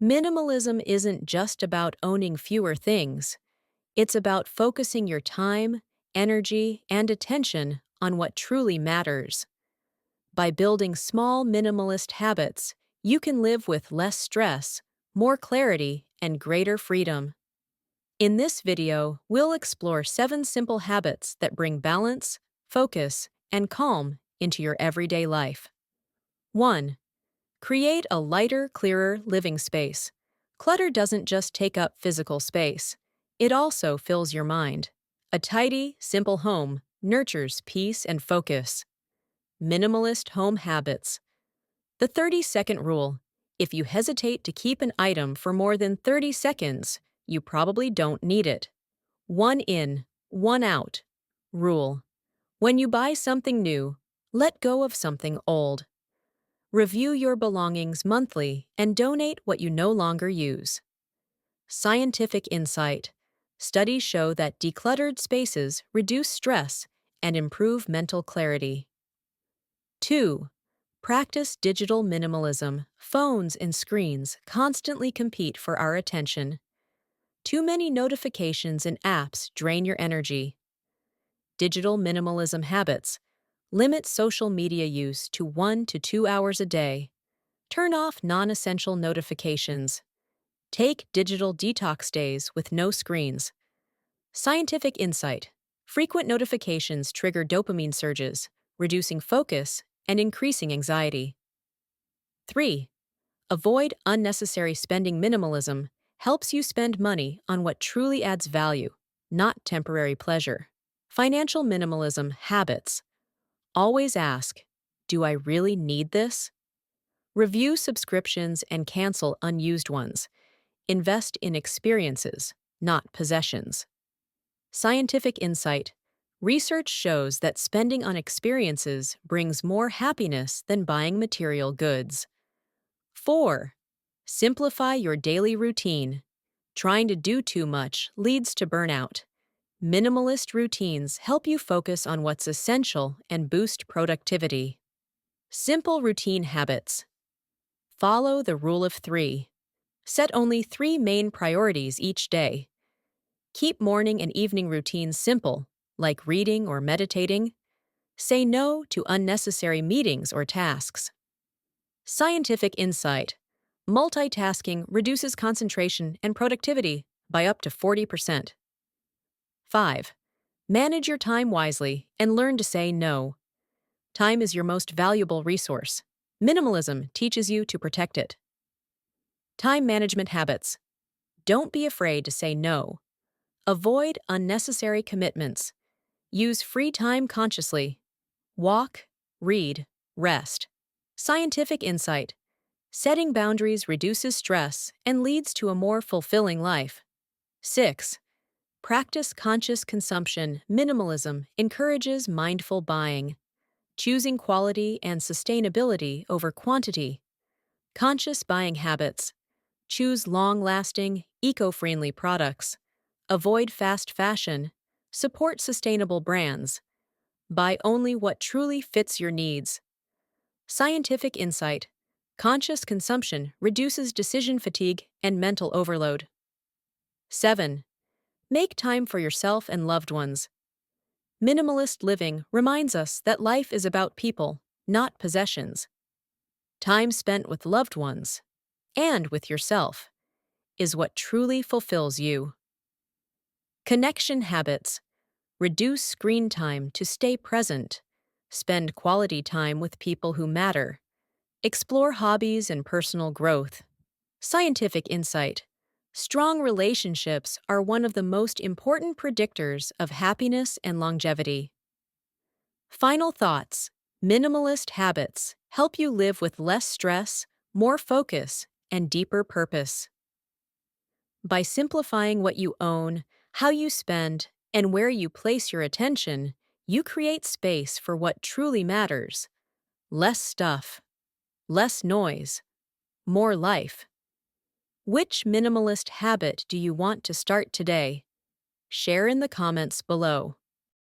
Minimalism isn't just about owning fewer things. It's about focusing your time, energy, and attention on what truly matters. By building small minimalist habits, you can live with less stress, more clarity, and greater freedom. In this video, we'll explore 7 simple habits that bring balance, focus, and calm into your everyday life. 1. Create a lighter, clearer living space. Clutter doesn't just take up physical space, it also fills your mind. A tidy, simple home nurtures peace and focus. Minimalist home habits. The 30-second rule. If you hesitate to keep an item for more than 30 seconds, you probably don't need it. One in, one out. Rule. When you buy something new, let go of something old. Review your belongings monthly and donate what you no longer use. Scientific insight. Studies show that decluttered spaces reduce stress and improve mental clarity. 2. Practice digital minimalism. Phones and screens constantly compete for our attention. Too many notifications and apps drain your energy. Digital minimalism habits. Limit social media use to 1 to 2 hours a day. Turn off non-essential notifications. Take digital detox days with no screens. Scientific insight. Frequent notifications trigger dopamine surges, reducing focus and increasing anxiety. 3. Avoid unnecessary spending. Minimalism helps you spend money on what truly adds value, not temporary pleasure. Financial minimalism habits. Always ask, do I really need this? Review subscriptions and cancel unused ones. Invest in experiences, not possessions. Scientific insight. Research shows that spending on experiences brings more happiness than buying material goods. 4. Simplify your daily routine. Trying to do too much leads to burnout. Minimalist routines help you focus on what's essential and boost productivity. Simple routine habits. Follow the rule of 3. Set only 3 main priorities each day. Keep morning and evening routines simple, like reading or meditating. Say no to unnecessary meetings or tasks. Scientific insight. Multitasking reduces concentration and productivity by up to 40%. 5. Manage your time wisely and learn to say no. Time is your most valuable resource. Minimalism teaches you to protect it. Time management habits. Don't be afraid to say no. Avoid unnecessary commitments. Use free time consciously. Walk, read, rest. Scientific insight. Setting boundaries reduces stress and leads to a more fulfilling life. 6. Practice conscious consumption. Minimalism encourages mindful buying, choosing quality and sustainability over quantity. Conscious buying habits. Choose long-lasting, eco-friendly products. Avoid fast fashion. Support sustainable brands. Buy only what truly fits your needs. Scientific insight. Conscious consumption reduces decision fatigue and mental overload. 7. Make time for yourself and loved ones. Minimalist living reminds us that life is about people, not possessions. Time spent with loved ones, and with yourself, is what truly fulfills you. Connection habits. Reduce screen time to stay present. Spend quality time with people who matter. Explore hobbies and personal growth. Scientific insight. Strong relationships are one of the most important predictors of happiness and longevity. Final thoughts. Minimalist habits help you live with less stress, more focus, and deeper purpose. By simplifying what you own, how you spend, and where you place your attention, you create space for what truly matters. Less stuff, less noise, more life. Which minimalist habit do you want to start today? Share in the comments below.